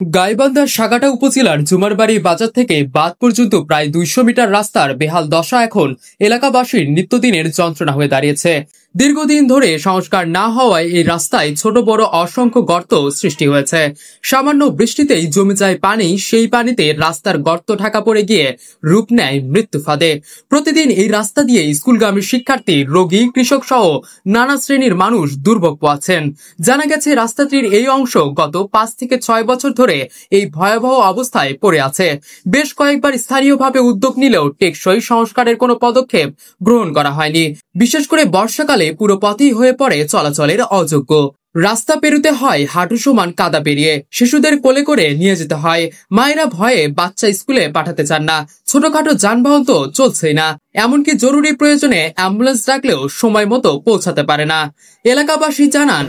গাইবান্ধার সাগাটা উপজেলার জুমারবাড়ি বাজার থেকে বাদ পর্যন্ত প্রায় ২০০ মিটার রাস্তার বেহাল দশা এখন এলাকাবাসীর নিত্যদিনের যন্ত্রণা হয়ে দাঁড়িয়েছে। দীর্ঘদিন ধরে সংস্কার না হওয়ায় এই রাস্তায় ছোট বড় অসংখ্য গর্ত সৃষ্টি হয়েছে। সামান্য বৃষ্টিতেই জমে যায় পানি, সেই পানিতে রাস্তার গর্ত ঢাকা পড়ে গিয়ে রূপ নেয় মৃত্যু ফাঁদে। প্রতিদিন এই রাস্তা দিয়ে স্কুলগামী শিক্ষার্থী, রোগী, কৃষক সহ নানা শ্রেণীর মানুষ দুর্ভোগ পোহাচ্ছেন। জানা গেছে রাস্তাটির এই অংশ গত ৫ থেকে ৬ বছর ধরে এই ভয়াবহ অবস্থায় পড়ে আছে। বেশ কয়েকবার স্থানীয়ভাবে উদ্যোগ নিলেও টেকসই সংস্কারের কোনো পদক্ষেপ গ্রহণ করা হয়নি। বিশেষ করে বর্ষাকালে পুরো পথই হয়ে পড়ে চলাচলের অযোগ্য। রাস্তা পেরুতে হয় হাঁটু সমান কাদা পেরিয়ে, শিশুদের কোলে করে নিয়ে যেতে হয়। মায়েরা ভয়ে বাচ্চা স্কুলে পাঠাতে চান না। ছোটখাটো যানবাহন তো চলছেই না, এমনকি জরুরি প্রয়োজনে অ্যাম্বুলেন্স ডাকলেও সময় মতো পৌঁছাতে পারে না। এলাকাবাসী জানান,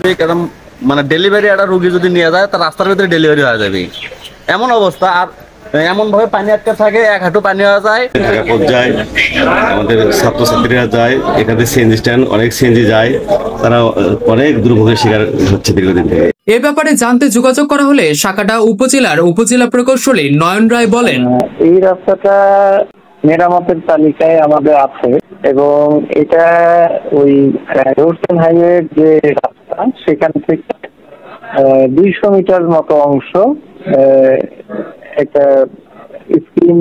মানে ডেলিভারি একটা রোগী যদি নিয়ে যায় তার রাস্তার ভিতরে ডেলিভারি হয়ে যাবে এমন অবস্থা। আর এমন ভাবে পানি আটকে থাকে, এক হাঁটু পানি হয়ে যায়। ঢাকা পর্যায়ে আমাদের ছাত্রছাত্রীরা যায়, এখানে সিএনজি স্ট্যান্ড, অনেক সিএনজি যায়, তারা অনেক দুর্ভোগের শিকার হচ্ছে দীর্ঘদিন থেকে। এ ব্যাপারে জানতে যোগাযোগ করা হলে সাকাটা উপজেলার উপজেলা প্রকৌশলী নয়ন রায় বলেন, এই রাস্তাটা মেরামতের তালিকায় আমাদের আছে এবং এটা ওই রোড হাইওয়ে যে রাস্তা সেখান থেকে ২০০ মিটার মতো অংশ একটা স্কিম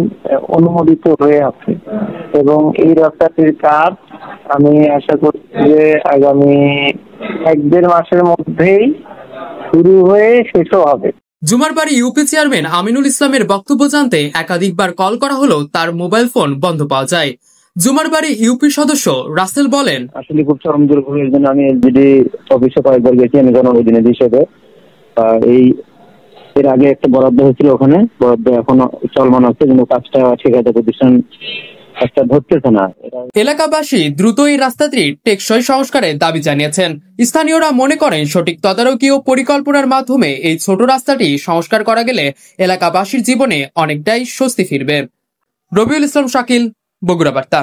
অনুমোদিত হয়ে আছে এবং এই রাস্তাটির কাজ আমি আশা করছি যে আগামী ১-১.৫ মাসের মধ্যেই শুরু হয়ে শেষও হবে। জুমারবাড়ি ইউপি চেয়ারম্যান আমিনুল ইসলামের বক্তব্য জানতে একাধিকবার কল করা হলেও তার মোবাইল ফোন বন্ধ পাওয়া যায়। জুমারবাড়ি ইউপি সদস্য রাসেল বলেন, আসলে খুব চরম দুর্ভোগের জন্য আমি এলজিডি অফিসে কয়েকবার গেছি আমি জনপ্রতিনিধি হিসেবে। এর আগে একটা বরাদ্দ হয়েছিল, ওখানে বরাদ্দ এখনো চলমান আছে কিন্তু কাজটা ঠিকাদার প্রতিষ্ঠান কাজটা ধরতেছে না। এলাকাবাসী দ্রুত এই রাস্তাটির টেকসই সংস্কারের দাবি জানিয়েছেন। স্থানীয়রা মনে করেন সঠিক তদারকি ও পরিকল্পনার মাধ্যমে এই ছোট রাস্তাটি সংস্কার করা গেলে এলাকাবাসীর জীবনে অনেকটাই স্বস্তি ফিরবে। রবিউল ইসলাম শাকিল, বগুড়া বার্তা।